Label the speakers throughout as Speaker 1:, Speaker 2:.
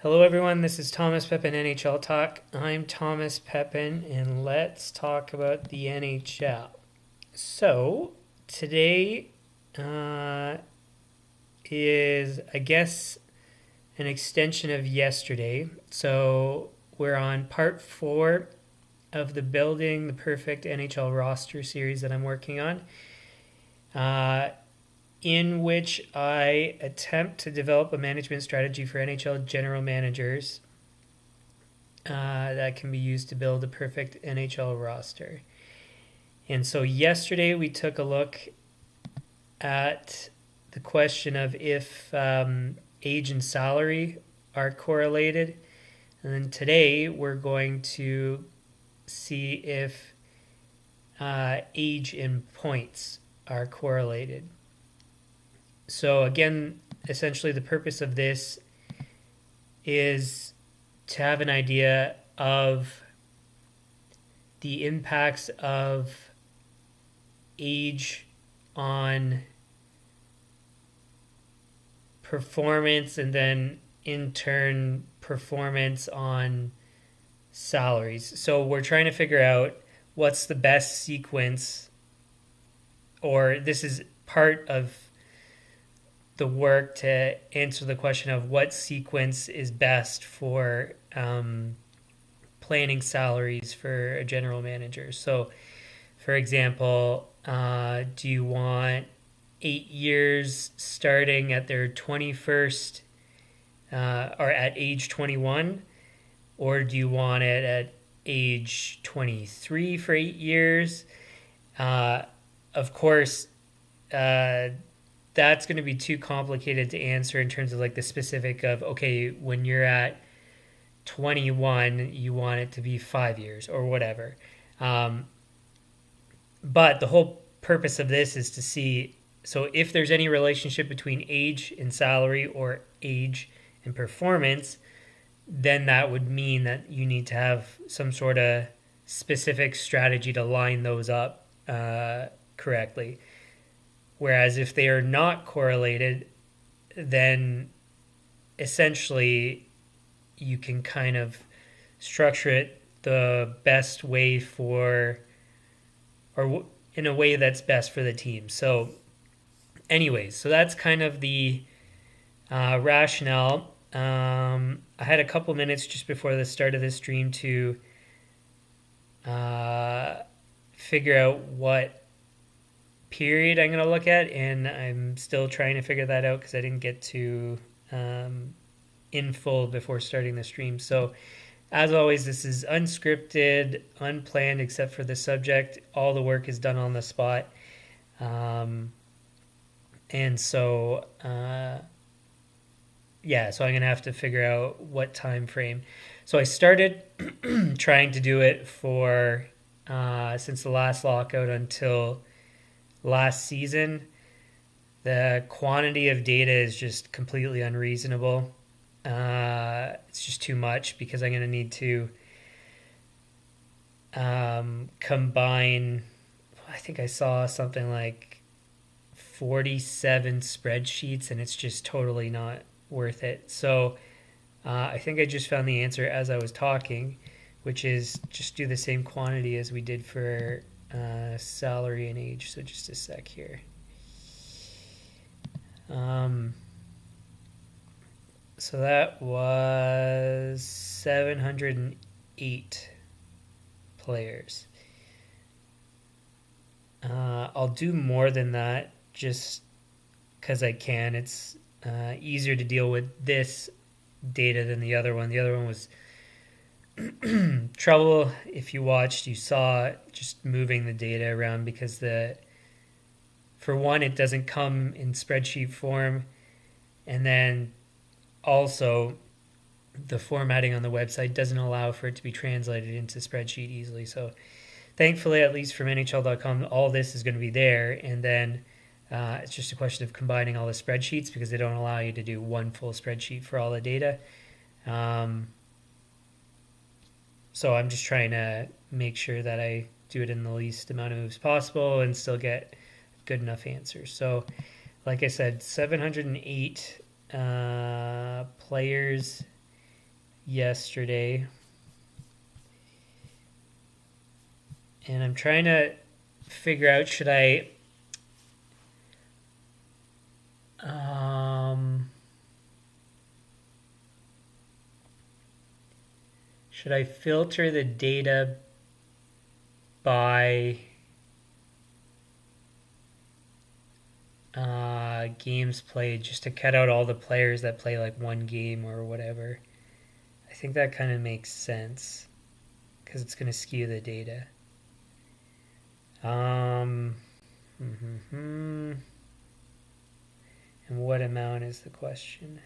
Speaker 1: Hello, everyone. This is Thomas Pepin NHL Talk. I'm Thomas Pepin, and let's talk about the NHL. So, today is, I guess, an extension of yesterday. So, we're on part 4 of the Building the Perfect NHL Roster series that I'm working on. In which I attempt to develop a management strategy for NHL General Managers that can be used to build a perfect NHL roster. And so yesterday we took a look at the question of if age and salary are correlated. And then today we're going to see if age and points are correlated. So again, essentially the purpose of this is to have an idea of the impacts of age on performance and then in turn performance on salaries. So we're trying to figure out what's the best sequence, or this is part of the work to answer the question of what sequence is best for planning salaries for a general manager. So, for example, do you want 8 years starting at their 21st or at age 21? Or do you want it at age 23 for 8 years? Of course, that's going to be too complicated to answer in terms of like the specific of, okay, when you're at 21, you want it to be 5 years or whatever. But the whole purpose of this is to see, so if there's any relationship between age and salary or age and performance, then that would mean that you need to have some sort of specific strategy to line those up correctly. Whereas if they are not correlated, then essentially you can kind of structure it the best way for, or in a way that's best for the team. So anyways, so that's kind of the rationale. I had a couple minutes just before the start of this stream to figure out what period I'm going to look at, and I'm still trying to figure that out because I didn't get to in full before starting the stream. So as always, this is unscripted, unplanned, except for the subject. All the work is done on the spot. And so so I'm going to have to figure out what time frame. So I started trying to do it for since the last lockout until last season. The quantity of data is just completely unreasonable. It's just too much because I'm going to need to combine, I think I saw something like 47 spreadsheets, and it's just totally not worth it. So I think I just found the answer as I was talking, which is just do the same quantity as we did for salary and age. So just a sec here. So that was 708 players. I'll do more than that just because I can. It's easier to deal with this data than the other one. The other one was trouble. If you watched, you saw just moving the data around because for one, it doesn't come in spreadsheet form, and then also the formatting on the website doesn't allow for it to be translated into spreadsheet easily. So thankfully, at least from NHL.com, all this is going to be there, and then it's just a question of combining all the spreadsheets because they don't allow you to do one full spreadsheet for all the data. So I'm just trying to make sure that I do it in the least amount of moves possible and still get good enough answers. So like I said, 708 players yesterday. And I'm trying to figure out, should I filter the data by games played, just to cut out all the players that play like one game or whatever? I think that kind of makes sense because it's going to skew the data. And what amount is the question?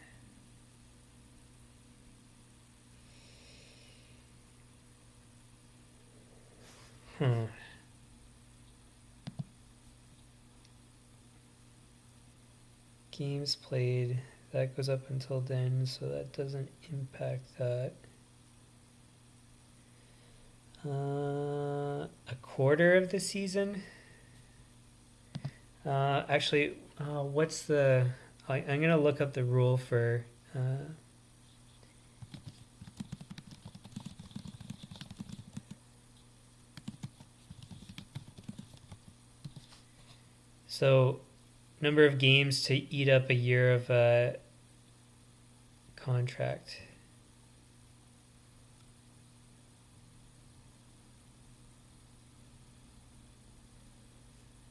Speaker 1: Games played, that goes up until then, so that doesn't impact that. A quarter of the season? Actually, what's the... I'm going to look up the rule for... So, number of games to eat up a year of contract.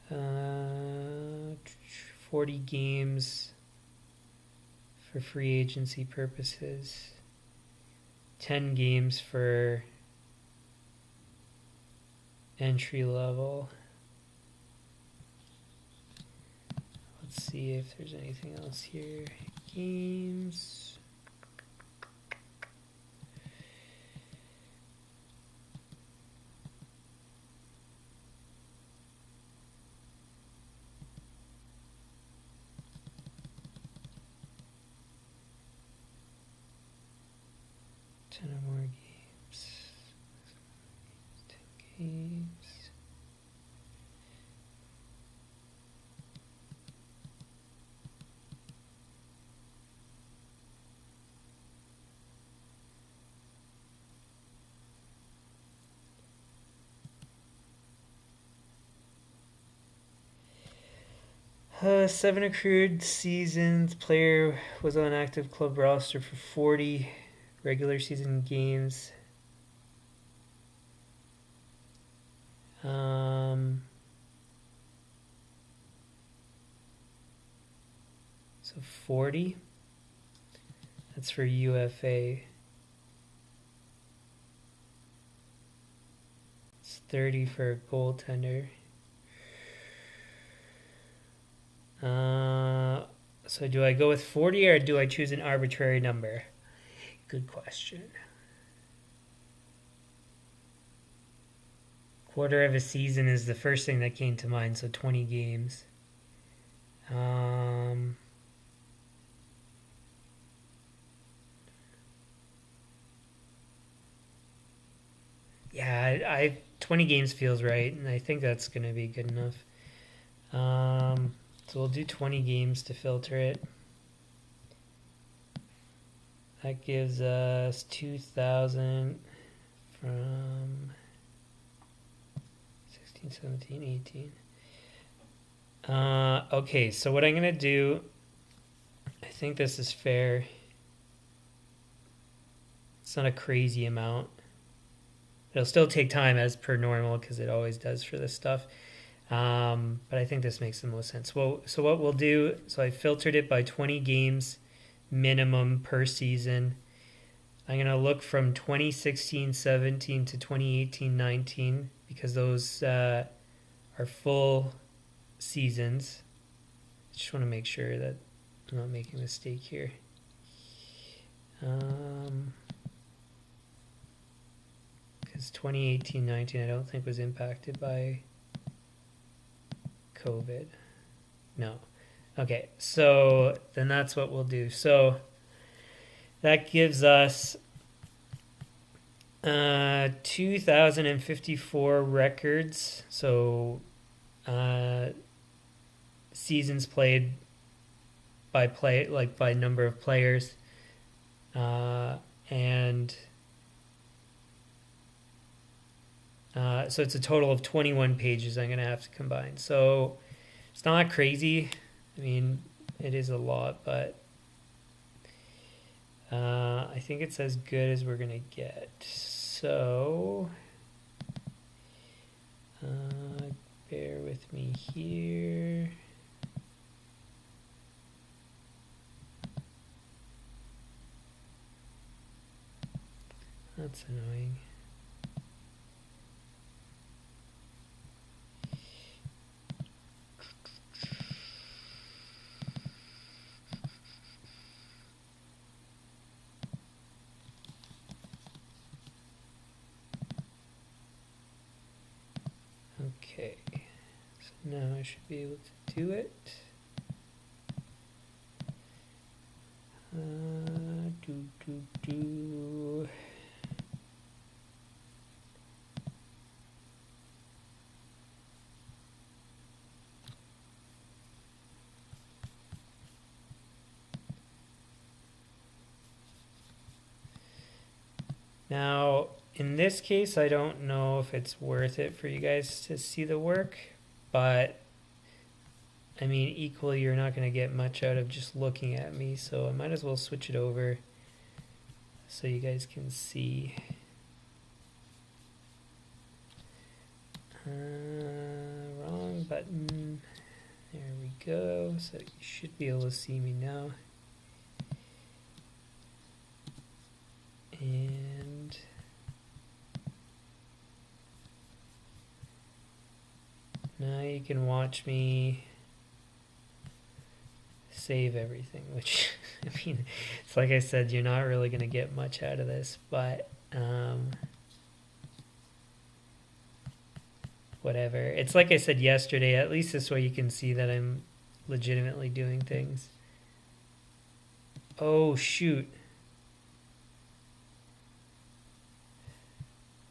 Speaker 1: Uh, 40 games for free agency purposes. 10 games for entry level. Let's see if there's anything else here. Games. Ten or more games. 10 games. Seven accrued seasons. Player was on active club roster for 40 regular season games. So 40. That's for UFA. It's 30 for a goaltender. So do I go with 40 or do I choose an arbitrary number? Good question. Quarter of a season is the first thing that came to mind, so 20 games. Yeah, I 20 games feels right, and I think that's going to be good enough. So we'll do 20 games to filter it. That gives us 2,000 from 16, 17, 18. Okay, so what I'm going to do, I think this is fair. It's not a crazy amount. It'll still take time as per normal because it always does for this stuff. But I think this makes the most sense. Well, so what we'll do, so I filtered it by 20 games minimum per season. I'm going to look from 2016-17 to 2018-19 because those are full seasons. Just want to make sure that I'm not making a mistake here. Because 2018-19 I don't think was impacted by COVID. No. Okay, so then that's what we'll do. So that gives us 2,054 records. So seasons played by by number of players. And so it's a total of 21 pages I'm going to have to combine. So it's not crazy. I mean, it is a lot, but I think it's as good as we're going to get. So bear with me here. That's annoying. Okay, so now I should be able to do it. Now, in this case, I don't know if it's worth it for you guys to see the work, but I mean, equally, you're not going to get much out of just looking at me, so I might as well switch it over so you guys can see. Wrong button. There we go. So you should be able to see me now. And now you can watch me save everything, which I mean, it's like I said, you're not really going to get much out of this, but whatever. It's like I said yesterday, at least this way you can see that I'm legitimately doing things. Oh, shoot.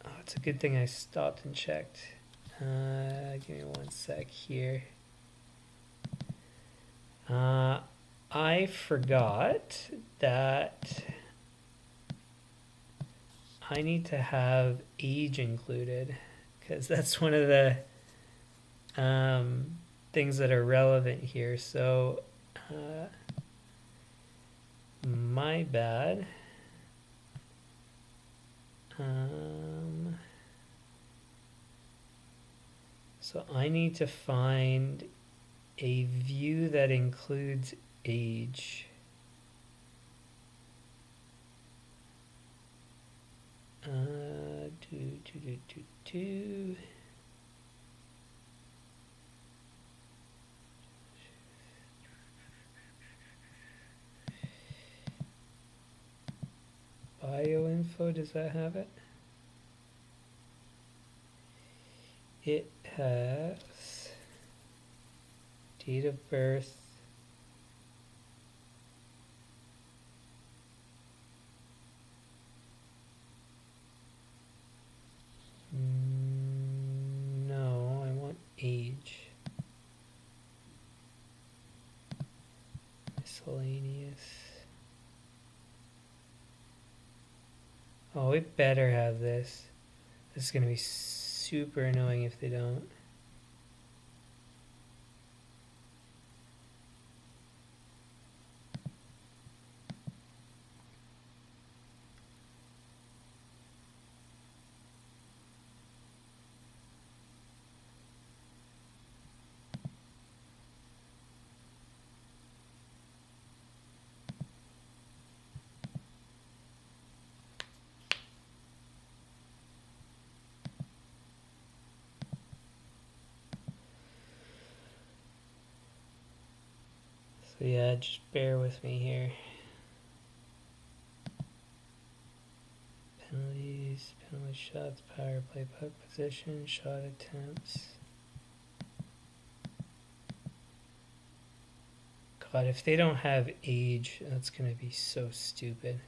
Speaker 1: Oh, it's a good thing I stopped and checked. Give me one sec here. I forgot that I need to have age included, because that's one of the things that are relevant here. So my bad. So I need to find a view that includes age. Bio info, does that have it? It has date of birth, no, I want age. Miscellaneous. Oh, it better have this. This is going to be super annoying if they don't. So yeah, just bear with me here. Penalties, penalty shots, power play, puck position, shot attempts. God, if they don't have age, that's going to be so stupid.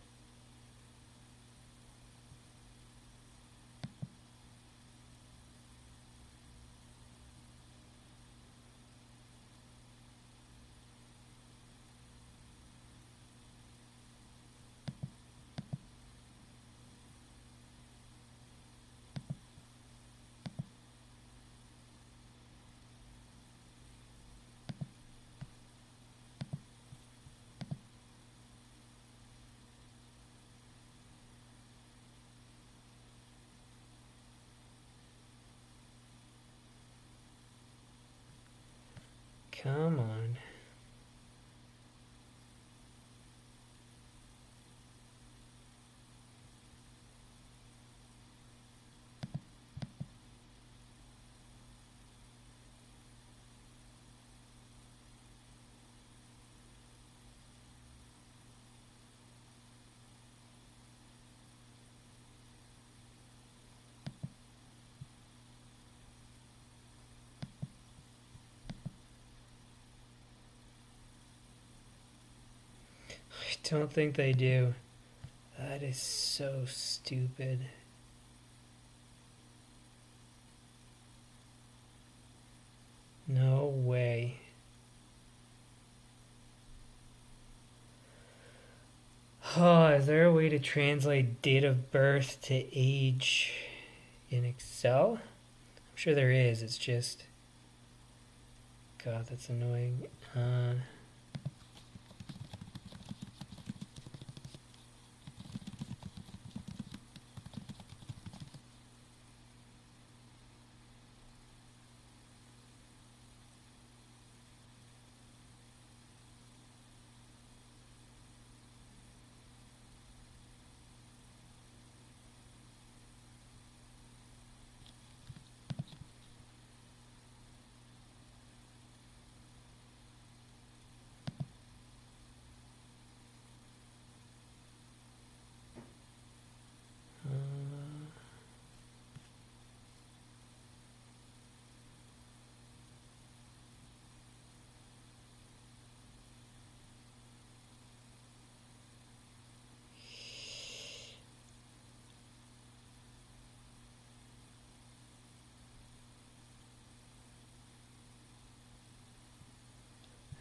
Speaker 1: Come on. I don't think they do. That is so stupid. No way. Oh, is there a way to translate date of birth to age in Excel? I'm sure there is. It's just... God, that's annoying.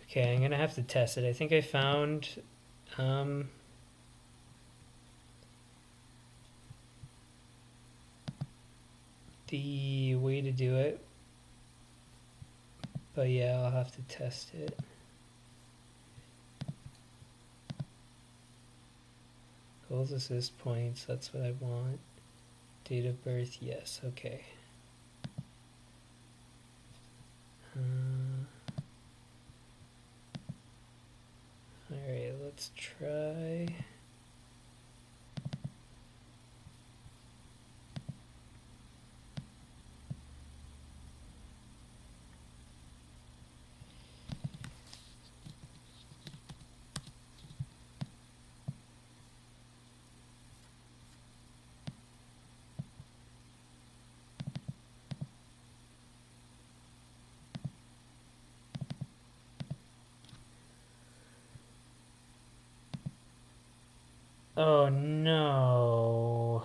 Speaker 1: Okay, I'm gonna have to test it. I think I found the way to do it. But yeah, I'll have to test it. Goals, assist points, that's what I want. Date of birth, yes, okay. Alright, let's try. Oh no.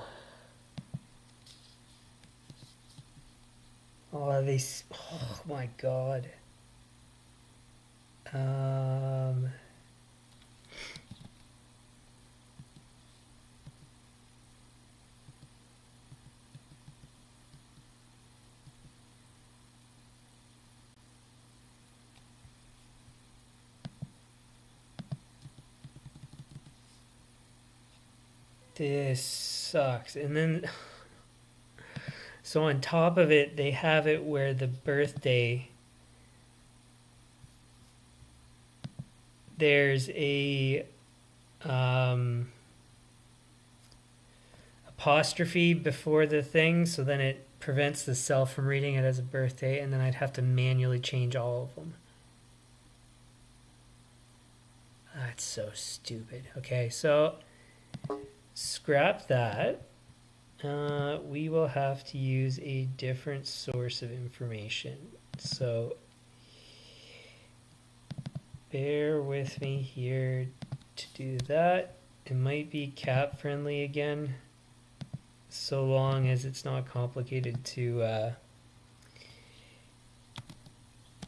Speaker 1: Oh, oh my god. This sucks. And then, so on top of it, they have it where the birthday, there's a apostrophe before the thing, so then it prevents the cell from reading it as a birthday, and then I'd have to manually change all of them. That's so stupid. Okay, so scrap that. We will have to use a different source of information. So bear with me here to do that. It might be CapFriendly again, so long as it's not complicated to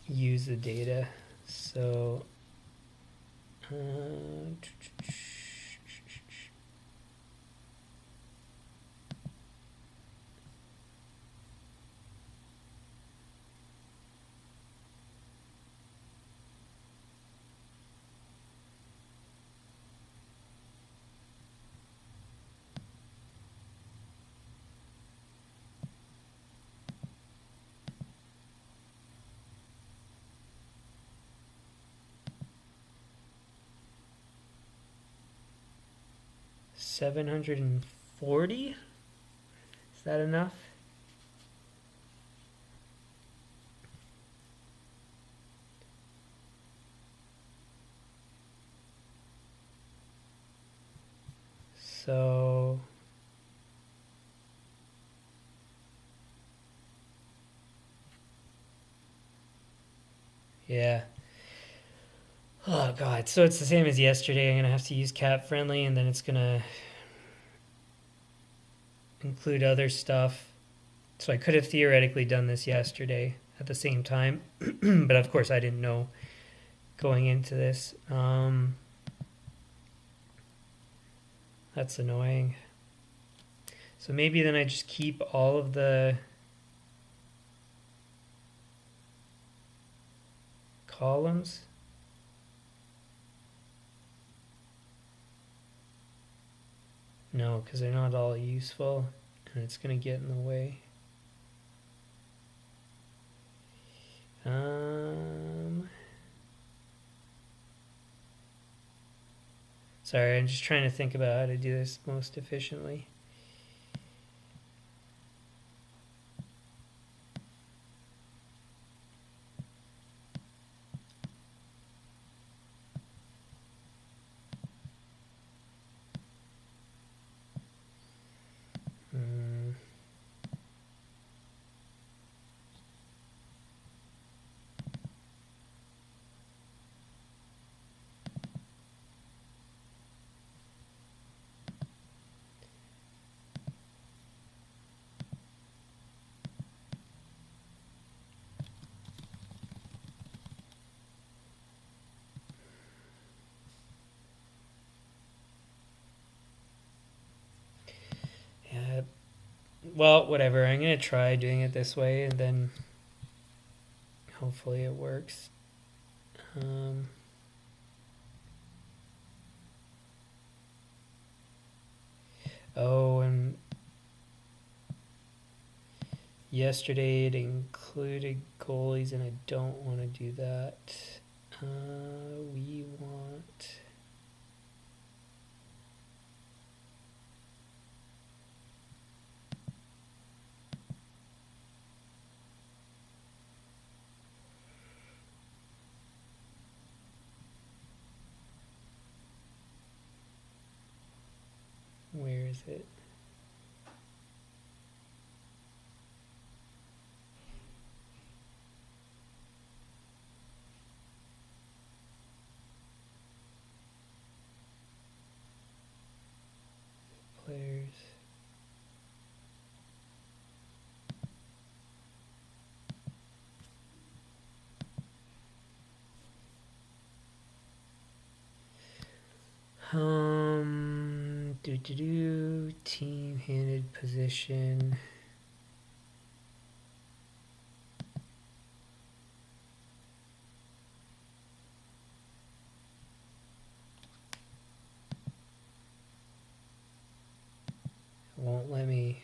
Speaker 1: use the data. So 740. Is that enough? So yeah. Oh god, so it's the same as yesterday. I'm gonna have to use CapFriendly, and then it's gonna include other stuff. So I could have theoretically done this yesterday at the same time, but of course I didn't know going into this. That's annoying. So maybe then I just keep all of the columns. No, because they're not all useful, and it's going to get in the way. Sorry, I'm just trying to think about how to do this most efficiently. Yeah, well, whatever. I'm going to try doing it this way, and then hopefully it works. Oh, and yesterday it included goalies, and I don't want to do that. We want... Where is it? Players. Team-handed position. It won't let me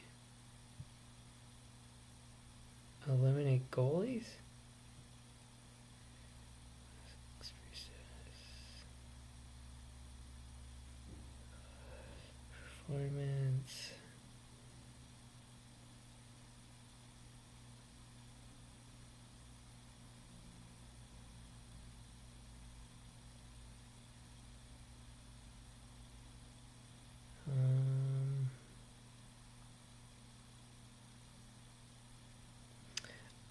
Speaker 1: eliminate goalies? Performance.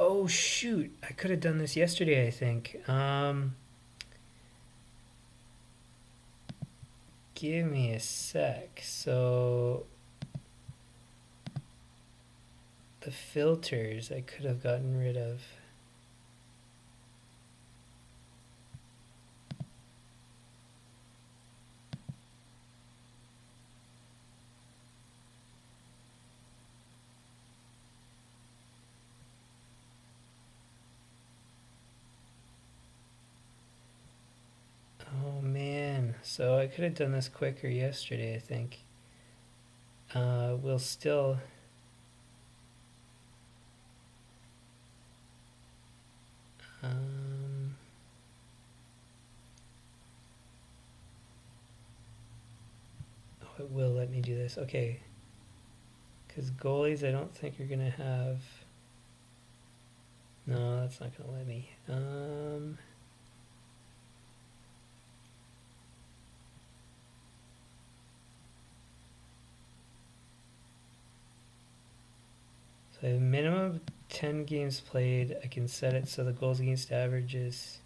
Speaker 1: Oh shoot! I could have done this yesterday, I think. Give me a sec. So the filters I could have gotten rid of. Oh man, so I could have done this quicker yesterday, I think. We'll still... oh, it it will let me do this. Okay. Because goalies, I don't think you're going to have... No, that's not going to let me. So I have a minimum of 10 games played. I can set it so the goals against average is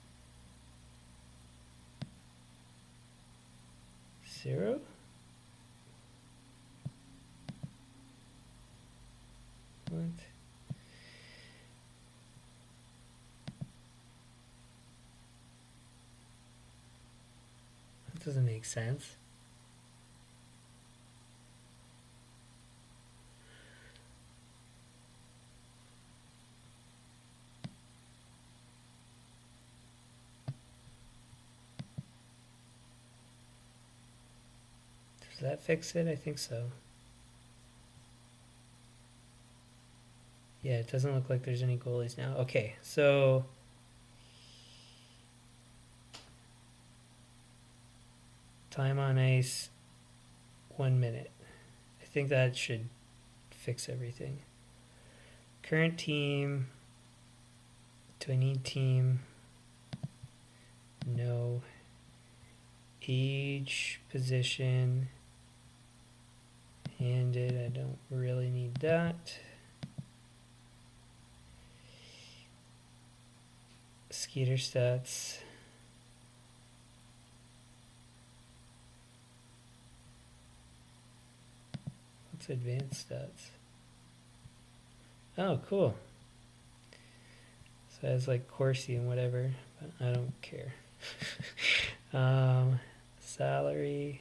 Speaker 1: 0. What? That doesn't make sense. Does that fix it? I think so. Yeah, it doesn't look like there's any goalies now. Okay, so time on ice, 1 minute. I think that should fix everything. Current team. Do I need team? No. Age, position, handed. I don't really need that. Skater stats. What's advanced stats? Oh, cool. So it has like Corsi and whatever, but I don't care. Salary.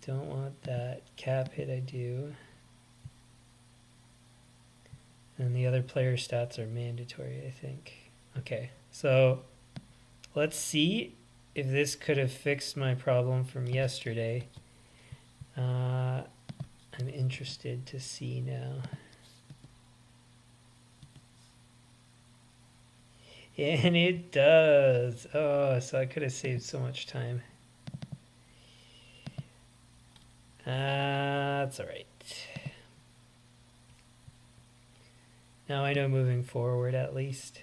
Speaker 1: Don't want that. Cap hit I do. And the other player stats are mandatory, I think. Okay, so let's see if this could have fixed my problem from yesterday. I'm interested to see now. And it does. Oh, so I could have saved so much time. That's all right. Now I know moving forward at least.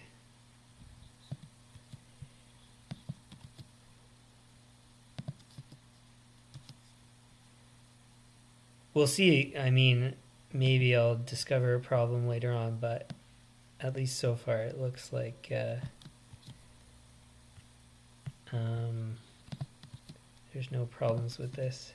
Speaker 1: We'll see. I mean, maybe I'll discover a problem later on, but at least so far it looks like there's no problems with this.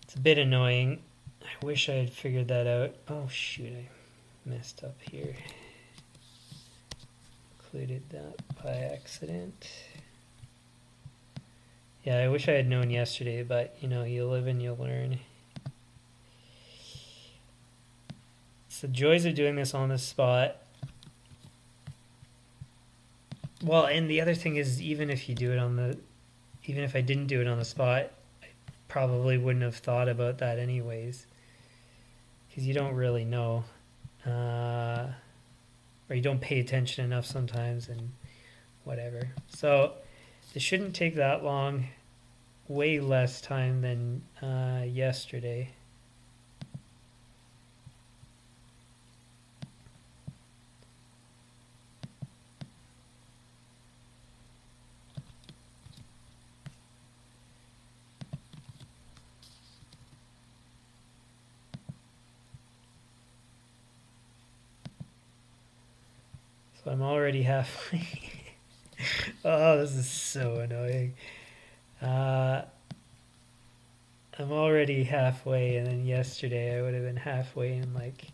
Speaker 1: It's a bit annoying. I wish I had figured that out. Oh shoot, I messed up here. Included that by accident. Yeah, I wish I had known yesterday, but you know, you live and you learn. It's the joys of doing this on the spot. Well, and the other thing is, even if I didn't do it on the spot, I probably wouldn't have thought about that anyways, because you don't really know, or you don't pay attention enough sometimes, and whatever. So this shouldn't take that long. Way less time than yesterday. So I'm already halfway. Oh, this is so annoying. I'm already halfway, and then yesterday I would have been halfway in like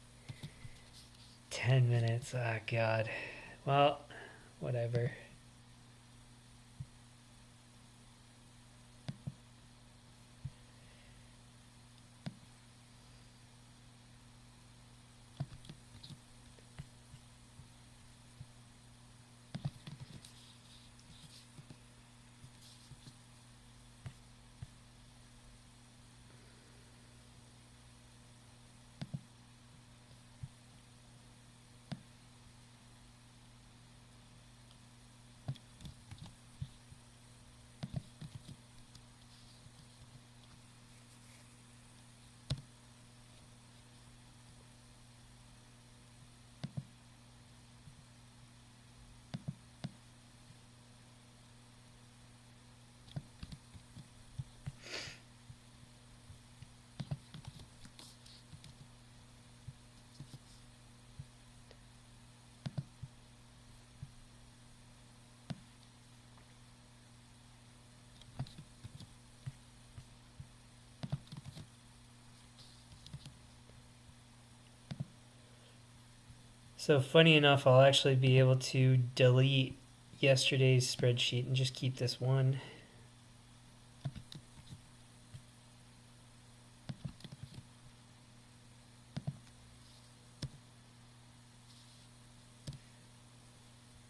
Speaker 1: 10 minutes. Ah, God. Well, whatever. So funny enough, I'll actually be able to delete yesterday's spreadsheet and just keep this one.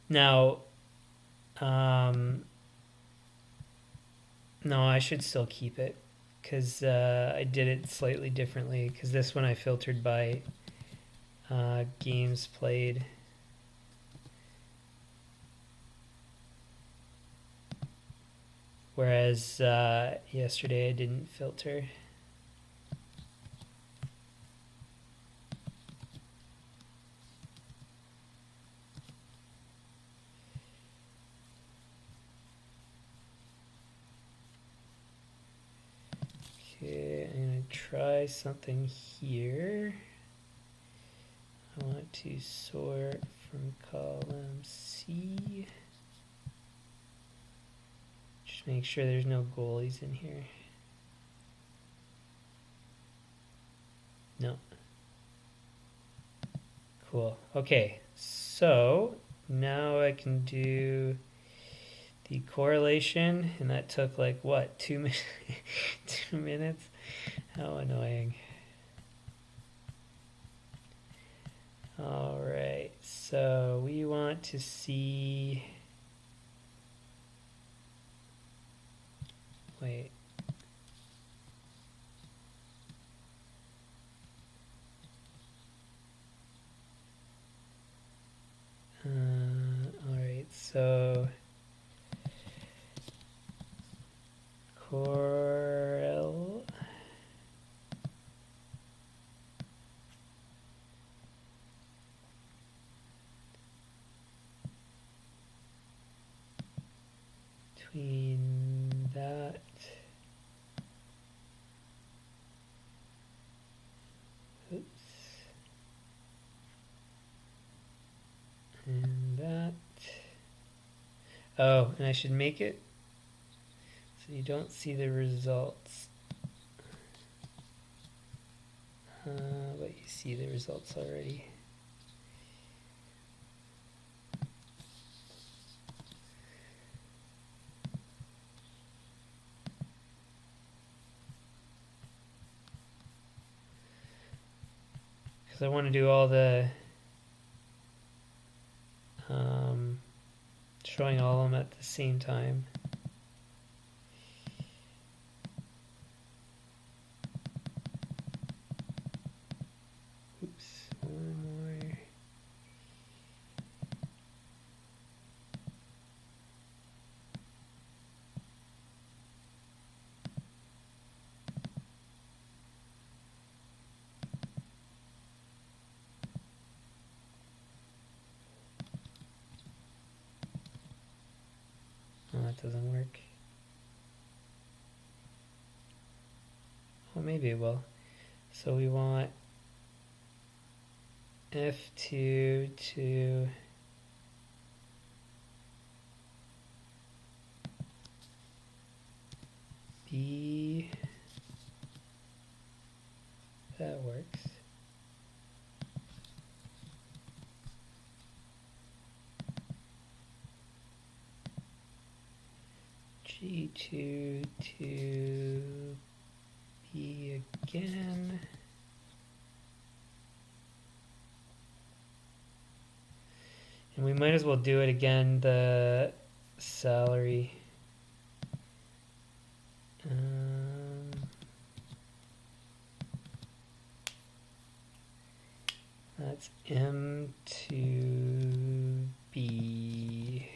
Speaker 1: Now, no, I should still keep it because I did it slightly differently because this one I filtered by games played. Whereas yesterday I didn't filter. Okay, I'm going to try something here. I want to sort from column C. Just make sure there's no goalies in here. No. Cool. Okay, so now I can do the correlation, and that took like what, 2 minutes? 2 minutes? How annoying. All right, so we want to see. Wait. All right, so correl between that and that. Oh, and I should make it so you don't see the results. But you see the results already. Because I want to do all the showing all of them at the same time. Oops, one more. Oh, that doesn't work. Oh, maybe it will. So we want F2 to B. That works. G2 to B again. And we might as well do it again, the salary. That's M to B.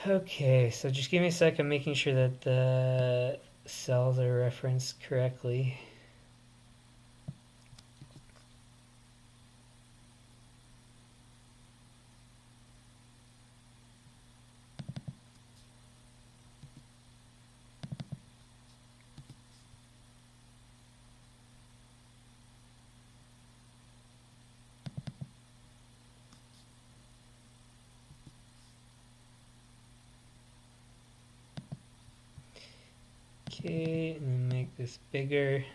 Speaker 1: Okay, so just give me a second, making sure that the cells are referenced correctly. Okay, and then make this bigger.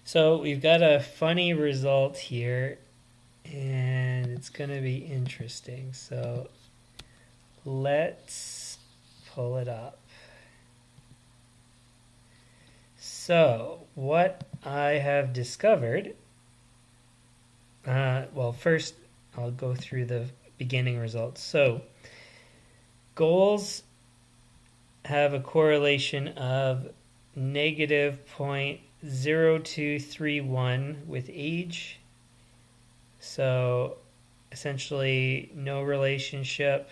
Speaker 1: So we've got a funny result here, and it's going to be interesting. So let's pull it up. So what I have discovered, well, first I'll go through the beginning results. So goals have a correlation of negative 0.0231 with age. So essentially no relationship.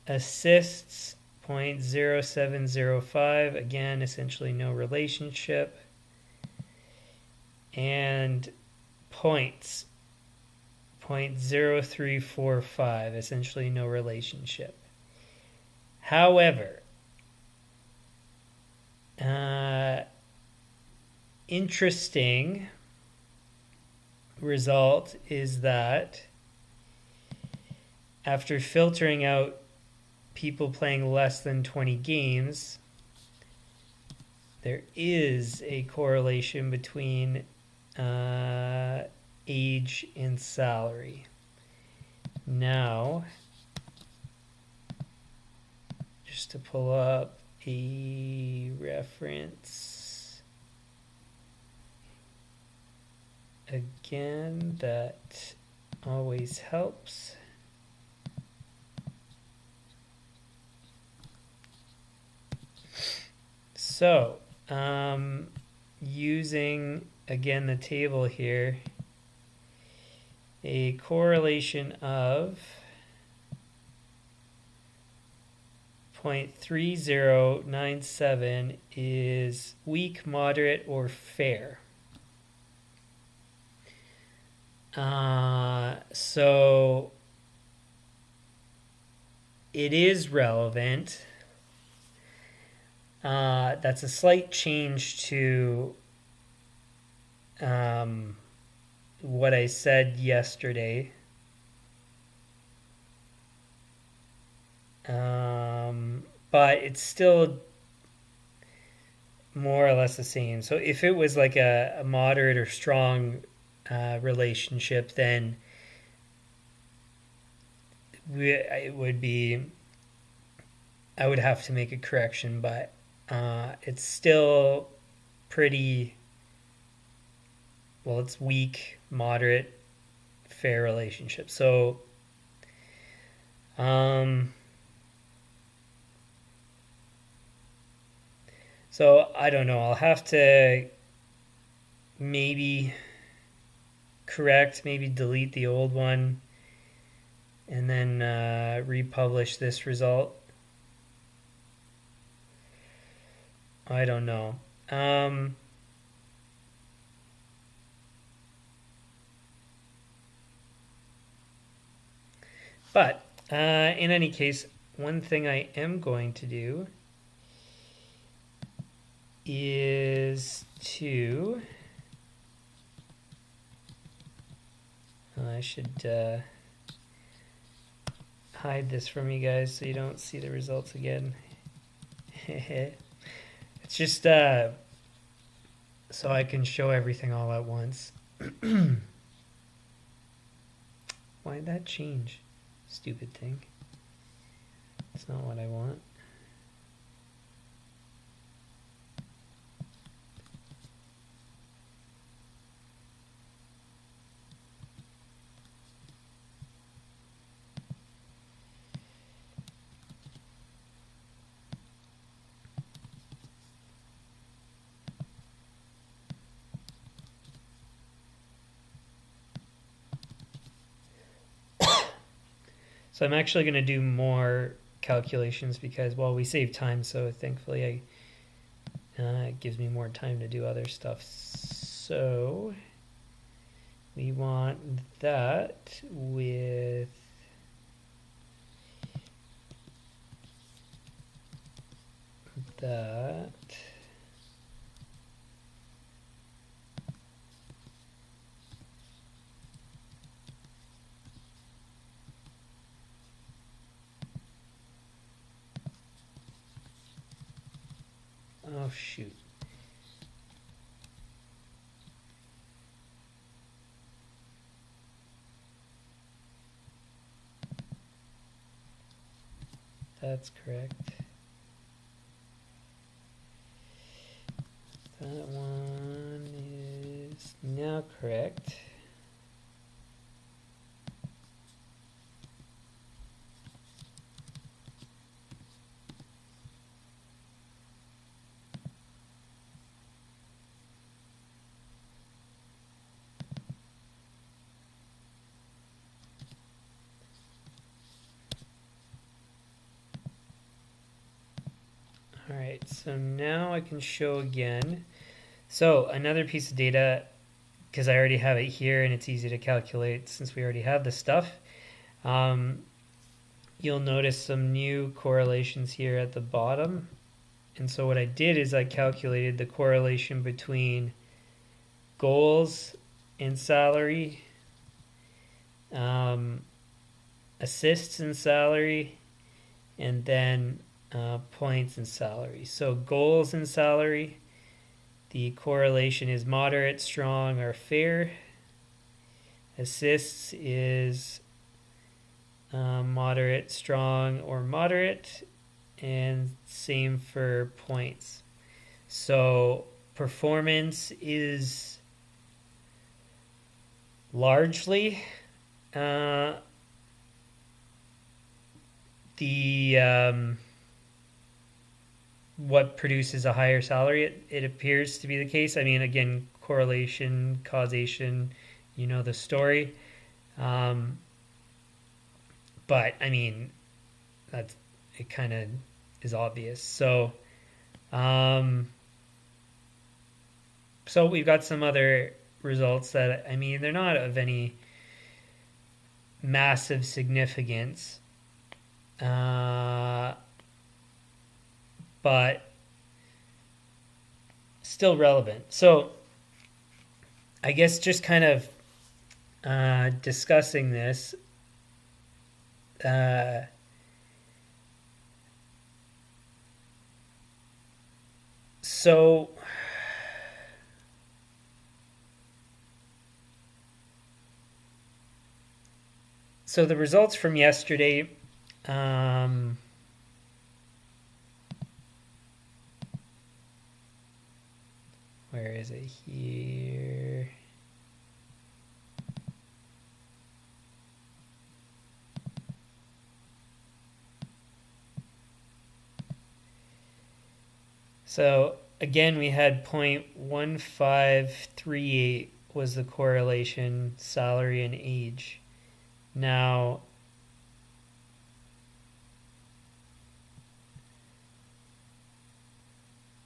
Speaker 1: Assists 0.0705, again essentially no relationship. And points 0.0345, essentially no relationship. However, interesting result is that after filtering out people playing less than 20 games, there is a correlation between age and salary. Now, just to pull up a reference again, that always helps. So, using again the table here, a correlation of 0.3097 is weak, moderate, or fair. So it is relevant. That's a slight change to what I said yesterday. But it's still more or less the same. So if it was like a moderate or strong relationship, then I would have to make a correction, but it's still pretty, well, it's weak, moderate, fair relationship. So so I don't know, I'll have to maybe correct, maybe delete the old one and then republish this result. I don't know. But in any case, one thing I am going to do is to... I should hide this from you guys so you don't see the results again. It's just so I can show everything all at once. Why'd that change? Stupid thing. It's not what I want. So I'm actually going to do more calculations because, well, we save time, so thankfully it gives me more time to do other stuff. So we want that with that. Oh, shoot. That's correct. That one is now correct. All right, so now I can show again. So another piece of data, because I already have it here and it's easy to calculate since we already have the stuff. You'll notice some new correlations here at the bottom. And so what I did is I calculated the correlation between goals and salary, assists and salary, and then points and salary. So goals and salary, the correlation is moderate, strong, or fair. Assists is moderate, strong, or moderate, and same for points. So performance is largely what produces a higher salary. It appears to be the case. I mean, again, correlation, causation, you know the story. But I mean, it kind of is obvious. So we've got some other results that, I mean, they're not of any massive significance, but still relevant. So I guess just kind of discussing this, so the results from yesterday, where is it here? So again, we had 0.1538 was the correlation, salary and age. Now,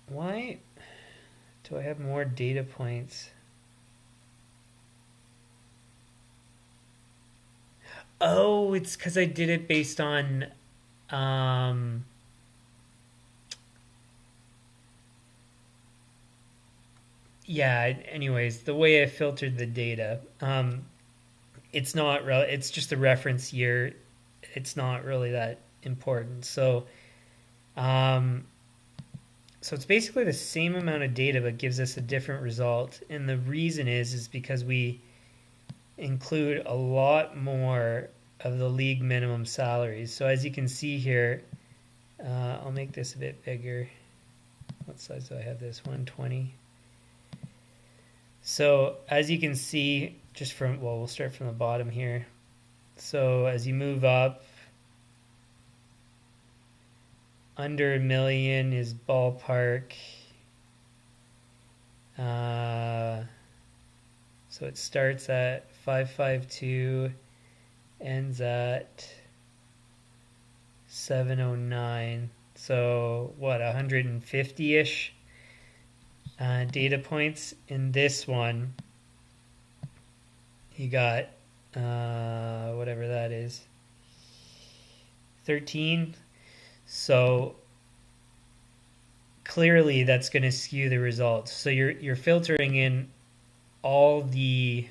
Speaker 1: why do I have more data points? Oh, it's because I did it based on yeah, anyways, the way I filtered the data, it's not it's just a reference year. It's not really that important. So it's basically the same amount of data but gives us a different result. And the reason is because we include a lot more of the league minimum salaries. So as you can see here, I'll make this a bit bigger. What size do I have this? 120. So as you can see, just from, well, we'll start from the bottom here. So as you move up, under $1 million is ballpark. So it starts at 552, ends at 709. So what, 150-ish data points. In this one, you got whatever that is, 13. So clearly that's going to skew the results. So you're filtering in all the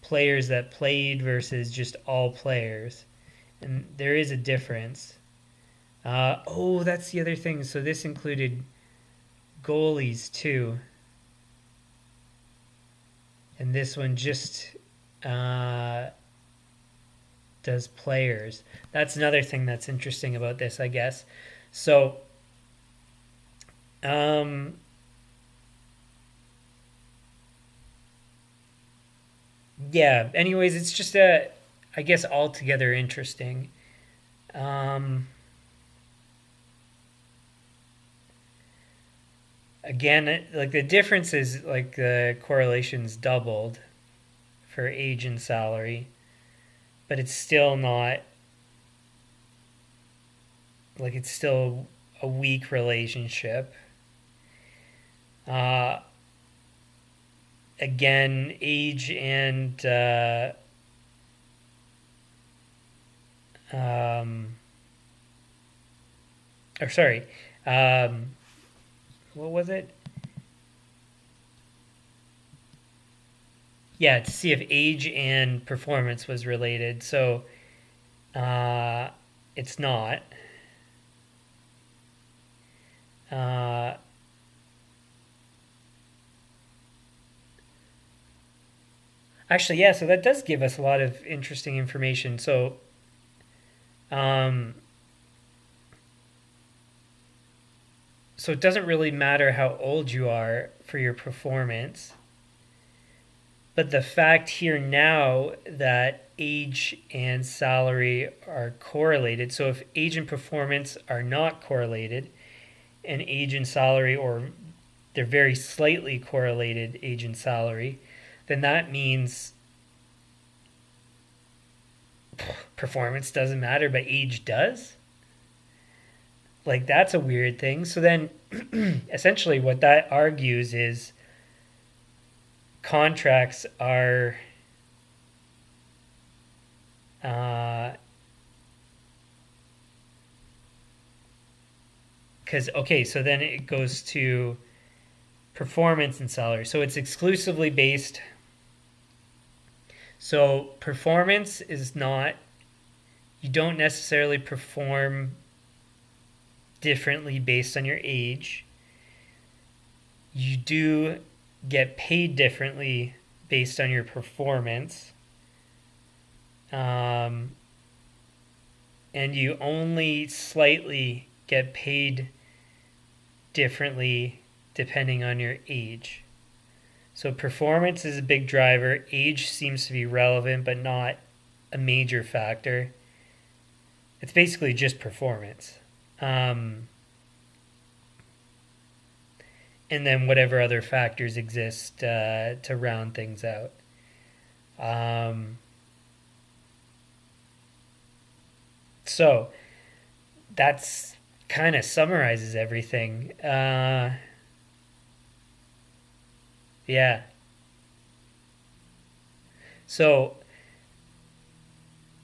Speaker 1: players that played versus just all players, and there is a difference. Oh, that's the other thing. So this included goalies too, and this one just does players. That's another thing that's interesting about this, I guess. So yeah, anyways, it's just I guess altogether interesting. Again, like the difference is like the correlation's doubled for age and salary, but it's still not, like, it's still a weak relationship. Again, age and or sorry, what was it? Yeah, to see if age and performance was related. So it's not. Actually, yeah, so that does give us a lot of interesting information. So so it doesn't really matter how old you are for your performance. But the fact here now that age and salary are correlated, so if age and performance are not correlated, and age and salary, or they're very slightly correlated, age and salary, then that means performance doesn't matter, but age does? Like, that's a weird thing. So then, essentially, what that argues is contracts are because okay, so then it goes to performance and salary. So it's exclusively based. So performance is not, you don't necessarily perform differently based on your age. You do get paid differently based on your performance. And you only slightly get paid differently depending on your age. So performance is a big driver. Age seems to be relevant, but not a major factor. It's basically just performance. And then whatever other factors exist to round things out. So that's kind of summarizes everything. Yeah. So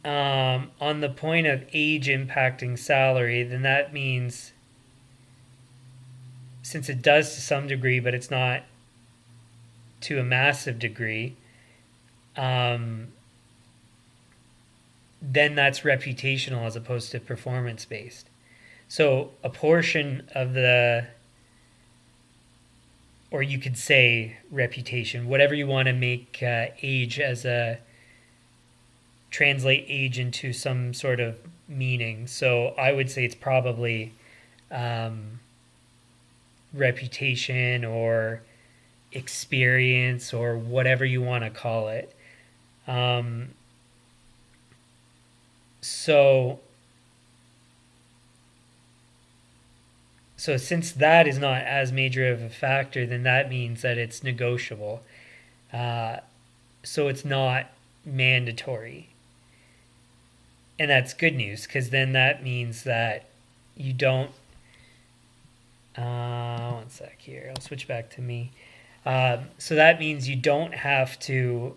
Speaker 1: on the point of age impacting salary, then that means, since it does to some degree, but it's not to a massive degree, then that's reputational as opposed to performance based. So a portion of the, or you could say reputation, whatever you want to make age as a, translate age into some sort of meaning. So I would say it's probably reputation or experience or whatever you want to call it. So since that is not as major of a factor, then that means that it's negotiable. So it's not mandatory. and that's good news, because then that means that you don't. One sec here. I'll switch back to me. So that means you don't have to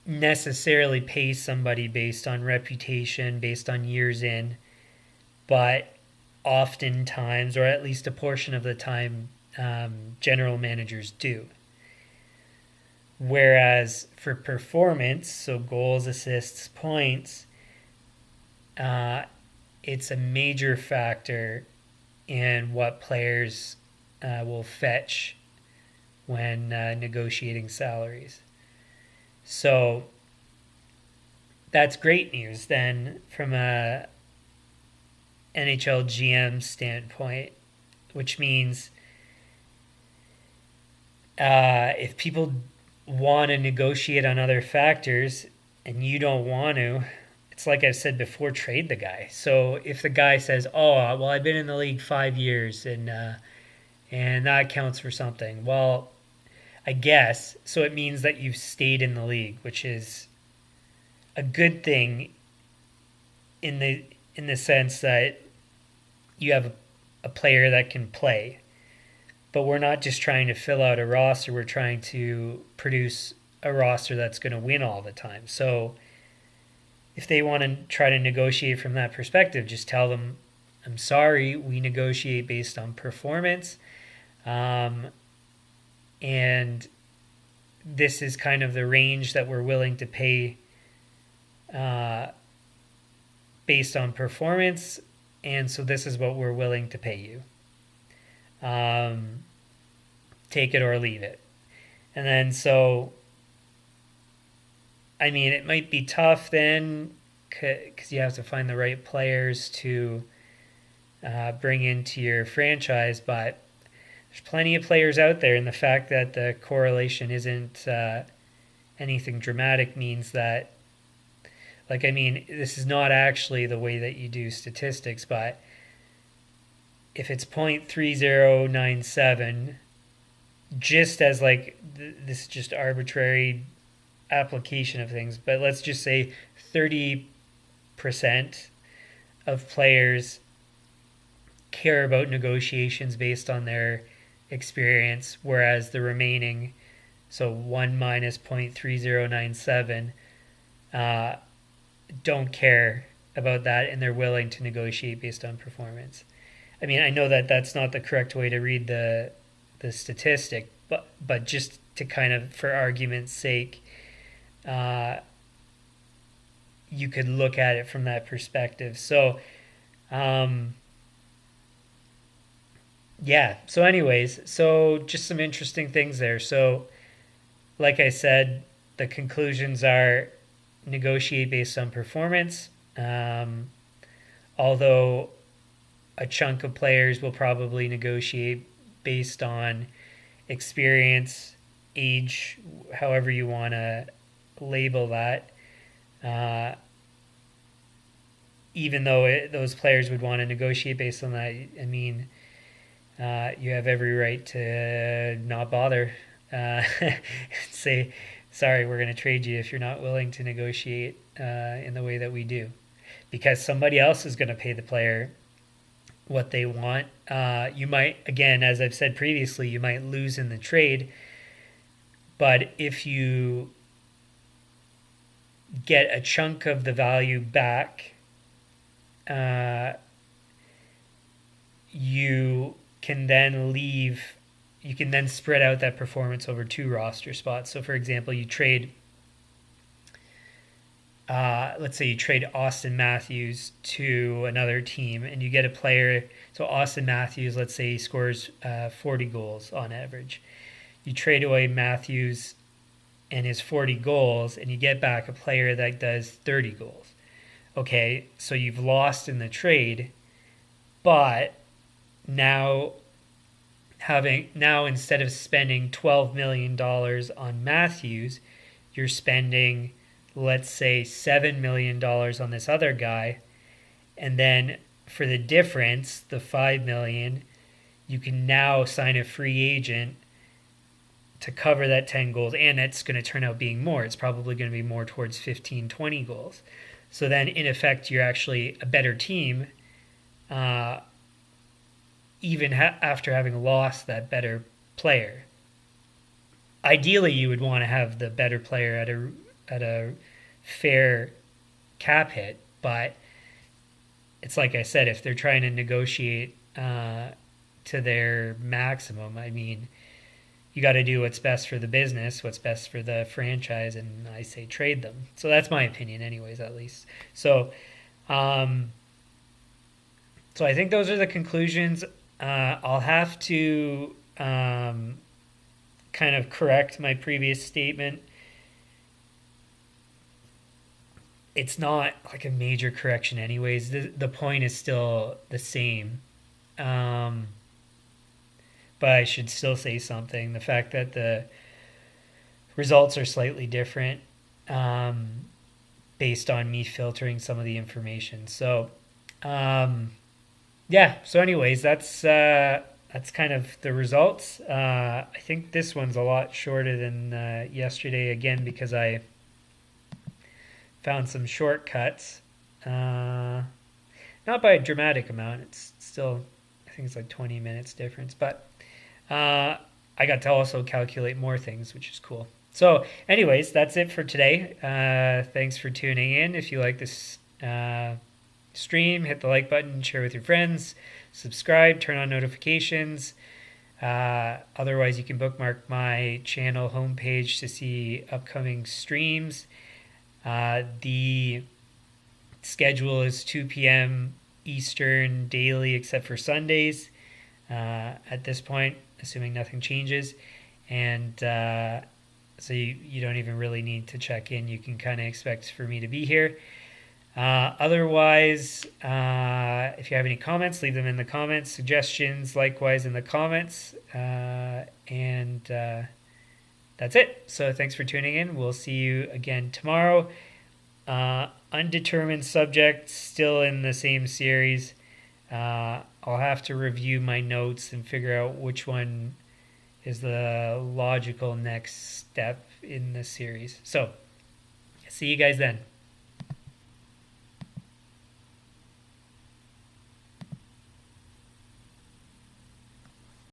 Speaker 1: necessarily pay somebody based on reputation, based on years in, but oftentimes, or at least a portion of the time, general managers do. Whereas for performance, so goals, assists, points, it's a major factor in what players will fetch when negotiating salaries. So that's great news then from a NHL GM standpoint, which means if people want to negotiate on other factors and you don't want to, it's like I've said before, trade the guy. So if the guy says, "Oh, well, I've been in the league 5 years and that counts for something," well, I guess so. It means that you've stayed in the league, which is a good thing in the sense that you have a player that can play. But we're not just trying to fill out a roster. We're trying to produce a roster that's going to win all the time. So if they want to try to negotiate from that perspective, just tell them, "I'm sorry, we negotiate based on performance. And this is kind of the range that we're willing to pay based on performance. And so this is what we're willing to pay you. Take it or leave it." And then so, I mean, it might be tough then because you have to find the right players to bring into your franchise, but there's plenty of players out there, and the fact that the correlation isn't anything dramatic means that, like, I mean, this is not actually the way that you do statistics, but if it's 0.3097, just as like this is just arbitrary application of things, but let's just say 30% of players care about negotiations based on their experience, whereas the remaining, so 1 minus 0.3097, don't care about that, and they're willing to negotiate based on performance. I mean, I know that that's not the correct way to read the statistic, but just to kind of, for argument's sake, you could look at it from that perspective. So, yeah. So anyways, so just some interesting things there. So, like I said, the conclusions are negotiate based on performance. Although a chunk of players will probably negotiate based on experience, age, however you want to label that. Even though those players would want to negotiate based on that, I mean, you have every right to not bother. Say, "Sorry, we're going to trade you if you're not willing to negotiate in the way that we do." Because somebody else is going to pay the player what they want. You might, again, as I've said previously, you might lose in the trade. But if you get a chunk of the value back, you can then spread out that performance over 2 roster spots. So for example, you trade, let's say you trade Austin Matthews to another team and you get a player. So Austin Matthews, let's say he scores 40 goals on average. You trade away Matthews and his 40 goals and you get back a player that does 30 goals. Okay, so you've lost in the trade, but now instead of spending $12 million on Matthews, you're spending, let's say, $7 million on this other guy. And then for the difference, the $5 million, you can now sign a free agent to cover that 10 goals, and it's going to turn out being more. It's probably going to be more towards 15, 20 goals. So then, in effect, you're actually a better team, even after having lost that better player. Ideally, you would want to have the better player at a fair cap hit, but it's like I said, if they're trying to negotiate to their maximum, I mean, you got to do what's best for the business, what's best for the franchise, and I say trade them. So that's my opinion, anyways, at least. So, so I think those are the conclusions. I'll have to kind of correct my previous statement. It's not like a major correction, anyways. The point is still the same. But I should still say something. The fact that the results are slightly different based on me filtering some of the information. So, yeah. So, anyways, that's kind of the results. I think this one's a lot shorter than yesterday, again, because I found some shortcuts. Not by a dramatic amount. It's still, I think it's like 20 minutes difference, but I got to also calculate more things, which is cool. So anyways, that's it for today. Thanks for tuning in. If you like this stream, hit the like button, share with your friends, subscribe, turn on notifications. Otherwise, you can bookmark my channel homepage to see upcoming streams. The schedule is 2 p.m. Eastern daily except for Sundays at this point, assuming nothing changes. And so you don't even really need to check in. You can kind of expect for me to be here. Otherwise, if you have any comments, leave them in the comments. Suggestions, likewise, in the comments. And that's it. So thanks for tuning in. We'll see you again tomorrow. Undetermined subject, still in the same series. I'll have to review my notes and figure out which one is the logical next step in the series. So, see you guys then.